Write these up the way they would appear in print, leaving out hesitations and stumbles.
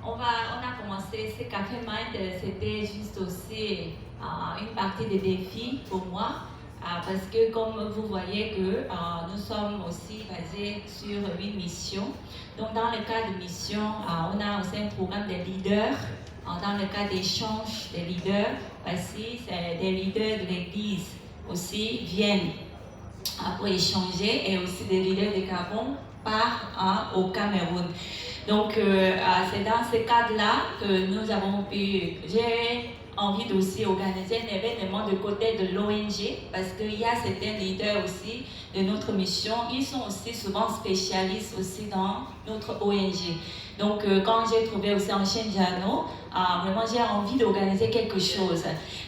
on a commencé ce Café Mind, c'était juste aussi une partie des défis pour moi. Parce que comme vous voyez que nous sommes aussi basés sur une mission. Donc dans le cas de mission, on a aussi un programme de leaders. Dans le cas d'échange des leaders, voici, des leaders de l'Église aussi viennent pour échanger et aussi des leaders de Gabon partent au Cameroun. Donc c'est dans ce cadre-là que nous avons pu, j'ai envie aussi organiser un événement de côté de l'ONG parce qu'il y a certains leaders aussi de notre mission, ils sont aussi souvent spécialistes aussi dans notre ONG. Donc quand j'ai trouvé aussi en Chenjano, vraiment j'ai envie d'organiser quelque chose.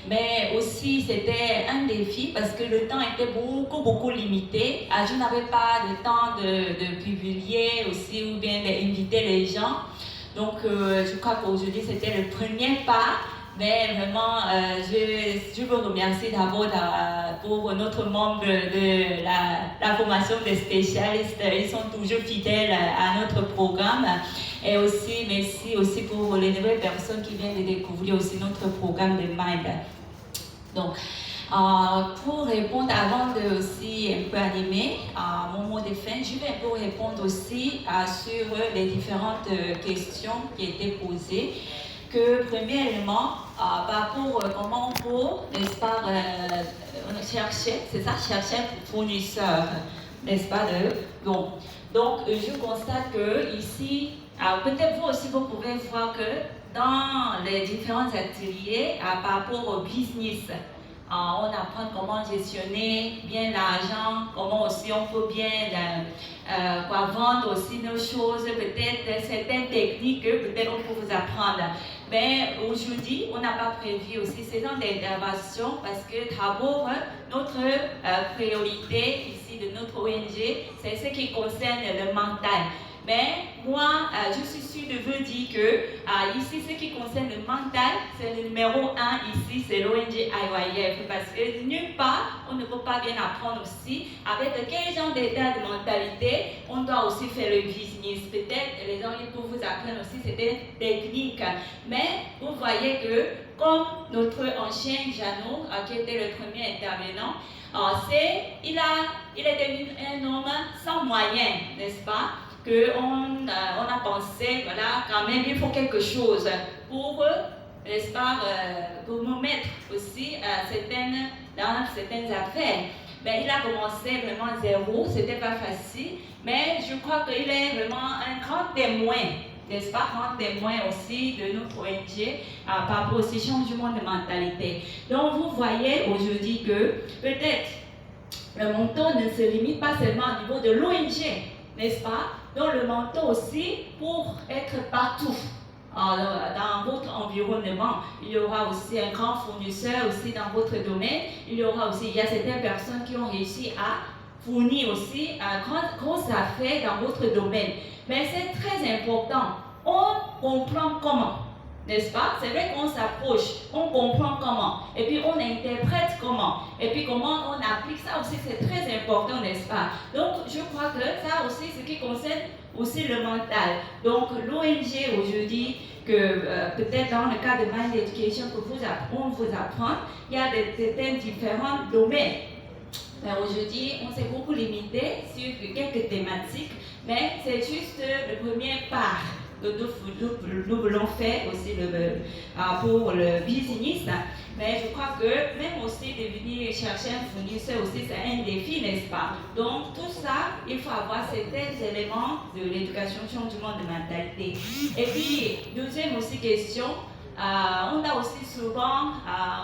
Mais aussi c'était un défi parce que le temps était beaucoup limité. Je n'avais pas le temps de publier aussi ou bien d'inviter les gens. Donc je crois qu'aujourd'hui c'était le premier pas. Mais vraiment, je veux remercier d'abord pour notre membre de la formation des spécialistes. Ils sont toujours fidèles à notre programme. Et aussi, merci aussi pour les nouvelles personnes qui viennent de découvrir aussi notre programme de Mind. Donc, pour répondre, avant de aussi un peu animer mon mot de fin, je vais un peu répondre aussi sur les différentes questions qui étaient posées. Que premièrement, par rapport comment on peut, n'est-ce pas, chercher, c'est ça, chercher un fournisseur, n'est-ce pas, donc je constate que ici, peut-être vous aussi, vous pouvez voir que dans les différents ateliers, par rapport au business, on apprend comment gestionner bien l'argent, comment aussi on peut bien vendre aussi nos choses, peut-être certaines techniques que peut-être on peut vous apprendre. Mais aujourd'hui, on n'a pas prévu aussi ces genre d'intervention parce que d'abord, notre priorité ici de notre ONG, c'est ce qui concerne le mental. Mais moi, je suis sûre de vous dire que ici, ce qui concerne le mental, c'est le numéro 1 ici, c'est l'ONG IYF. Parce que nulle part, on ne peut pas bien apprendre aussi avec quel genre d'état de mentalité on doit aussi faire le business. Peut-être les gens qui peuvent vous apprendre aussi certaines techniques. Mais vous voyez que, comme notre ancien Jeannot, qui était le premier intervenant, il est devenu un homme sans moyens, n'est-ce pas? Qu'on a pensé, voilà, quand même, il faut quelque chose pour, n'est-ce pas, pour nous mettre aussi dans certaines affaires. Mais il a commencé vraiment zéro, c'était pas facile, mais je crois qu'il est vraiment un grand témoin, n'est-ce pas, grand témoin aussi de notre ONG par rapport au changement de mentalité. Donc vous voyez aujourd'hui que peut-être le montant ne se limite pas seulement au niveau de l'ONG, n'est-ce pas? Donc le mentor aussi, pour être partout dans votre environnement, il y aura aussi un grand fournisseur aussi dans votre domaine. Il y aura aussi, il y a certaines personnes qui ont réussi à fournir aussi grosse affaire dans votre domaine. Mais c'est très important. On comprend comment. N'est-ce pas? C'est vrai qu'on s'approche, on comprend comment, et puis on interprète comment, et puis comment on applique ça aussi, c'est très important, n'est-ce pas? Donc, je crois que ça aussi, ce qui concerne aussi le mental. Donc, l'ONG aujourd'hui, que peut-être dans le cas de Mind Education, on vous apprend, il y a certains différents domaines. Mais aujourd'hui, on s'est beaucoup limité sur quelques thématiques, mais c'est juste le premier pas que nous voulons faire aussi pour le business. Mais je crois que même aussi de venir chercher un fournisseur aussi, c'est un défi, n'est-ce pas? Donc tout ça, il faut avoir certains éléments de l'éducation, changement de mentalité. Et puis, deuxième aussi question, on a aussi souvent,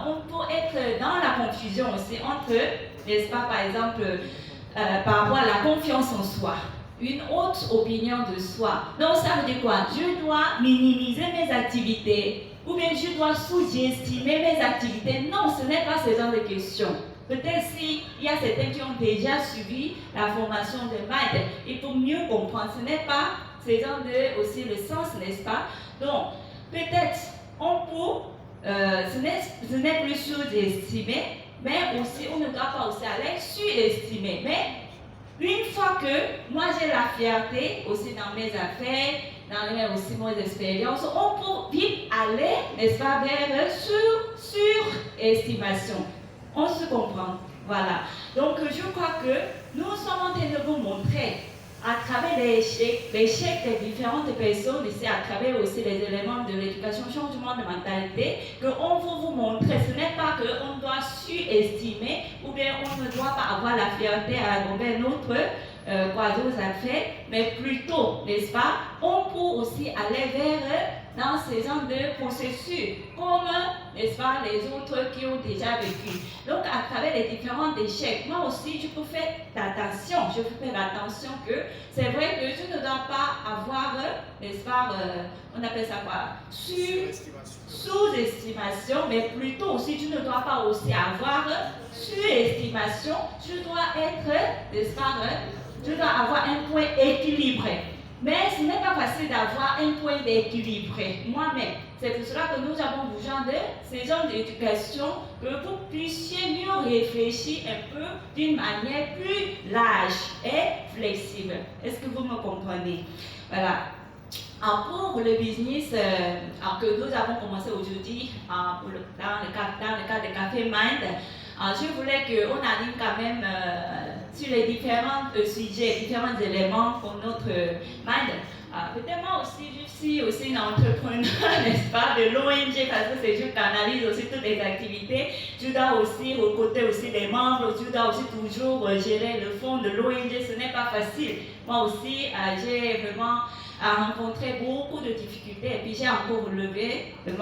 on peut être dans la confusion aussi entre, n'est-ce pas, par exemple, par rapport à la confiance en soi. Une haute opinion de soi. Donc ça veut dire quoi? Je dois minimiser mes activités ou bien je dois sous-estimer mes activités. Non, ce n'est pas ce genre de questions. Peut-être s'il y a certains qui ont déjà suivi la formation de Mind, il faut mieux comprendre. Ce n'est pas ce genre de aussi le sens, n'est-ce pas? Donc peut-être on peut, ce n'est plus sous-estimer, mais aussi on ne doit pas aussi aller surestimer. Mais une fois que moi j'ai la fierté aussi dans mes affaires, dans les aussi bonnes expériences, on peut vite aller, n'est-ce pas, vers surestimation. On se comprend. Voilà. Donc, je crois que nous sommes en train de vous montrer, à travers l'échec des différentes personnes, ici, à travers aussi les éléments de l'éducation, changement de mentalité, qu'on veut vous montrer. Ce n'est pas qu'on doit surestimer ou bien on ne doit pas avoir la fierté à envers notre quadros à faire, mais plutôt, n'est-ce pas, on peut aussi aller vers dans ces genres de processus, comme, n'est-ce pas, les autres qui ont déjà vécu. Donc, à travers les différents échecs, moi aussi, je peux faire attention, que c'est vrai que je ne dois pas avoir, n'est-ce pas, on appelle ça quoi, sous-estimation, mais plutôt aussi, je ne dois pas aussi avoir surestimation, je dois être, n'est-ce pas, je dois avoir un point équilibré. Mais ce n'est pas facile d'avoir un point d'équilibré moi-même. C'est pour cela que nous avons besoin de ces genres d'éducation, que vous puissiez mieux réfléchir un peu d'une manière plus large et flexible. Est-ce que vous me comprenez? Voilà. Pour le business que nous avons commencé aujourd'hui, dans le cadre de Café Mind, je voulais qu'on anime quand même sur les différents sujets, différents éléments pour notre mind. Peut-être moi aussi, je suis aussi une entrepreneur, n'est-ce pas, de l'ONG, parce que c'est je canalise aussi toutes les activités. Je dois aussi recruter aussi les membres, je dois aussi toujours gérer le fonds de l'ONG, ce n'est pas facile. Moi aussi, j'ai vraiment rencontré beaucoup de difficultés et puis j'ai encore relevé, j'ai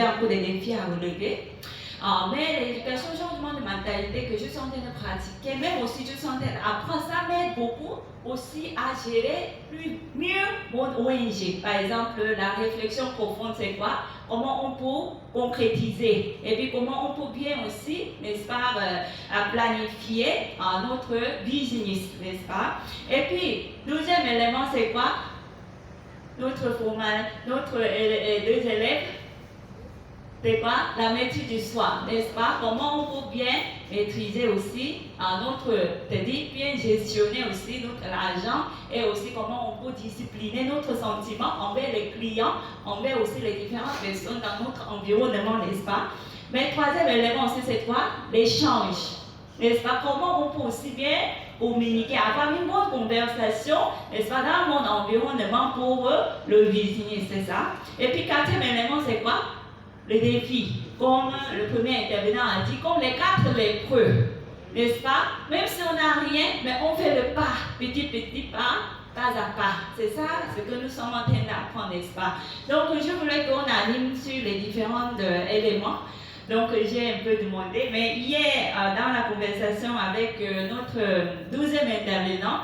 encore des défis à relever. Mais l'éducation, changement de mentalité que je suis en train de pratiquer, même aussi je suis en train d'apprendre, ça m'aide beaucoup aussi à gérer mieux mon ONG. Par exemple, la réflexion profonde, c'est quoi? Comment on peut concrétiser? Et puis comment on peut bien aussi, n'est-ce pas, planifier notre business, n'est-ce pas? Et puis, deuxième élément, c'est quoi? Notre deux élèves, c'est quoi? La maîtrise du soi, n'est-ce pas? Comment on peut bien maîtriser aussi bien gestionner aussi notre argent et aussi comment on peut discipliner notre sentiment envers les clients, envers aussi les différentes personnes dans notre environnement, n'est-ce pas? Mais troisième élément aussi, c'est quoi? L'échange, n'est-ce pas? Comment on peut aussi bien communiquer, avoir une bonne conversation, n'est-ce pas, dans mon environnement pour le business, c'est ça? Et puis quatrième élément, c'est quoi? Le défi, comme le premier intervenant a dit, comme les 4 lépreux, n'est-ce pas? Même si on n'a rien, mais on fait le pas, petit pas à pas. C'est ça ce que nous sommes en train d'apprendre, n'est-ce pas? Donc je voulais qu'on anime sur les différents éléments. Donc j'ai un peu demandé, mais hier, dans la conversation avec notre 12e intervenant,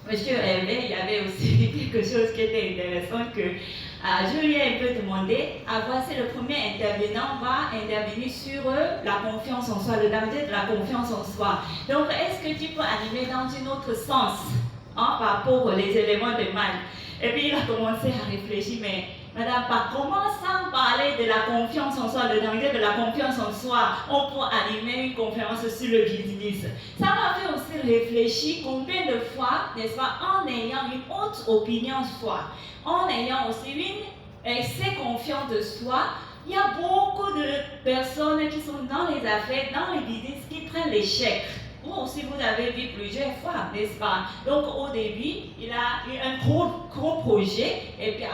M. Hervé, il y avait aussi quelque chose qui était intéressant que je lui ai un peu demandé. Voici le premier intervenant va intervenir sur la confiance en soi, le danger de la confiance en soi. Donc, est-ce que tu peux animer dans un autre sens par rapport aux éléments de mal? Et puis, il a commencé à réfléchir, mais madame, par commençant par parler de la confiance en soi, le danger de la confiance en soi, on peut animer une conférence sur le business. Ça m'a fait aussi réfléchir combien de fois, n'est-ce pas, en ayant une haute opinion de soi, en ayant aussi une excès confiance de soi, il y a beaucoup de personnes qui sont dans les affaires, dans le business, qui prennent l'échec. Vous aussi, vous avez vu plusieurs fois, n'est-ce pas? Donc, au début, il a eu un gros projet, et puis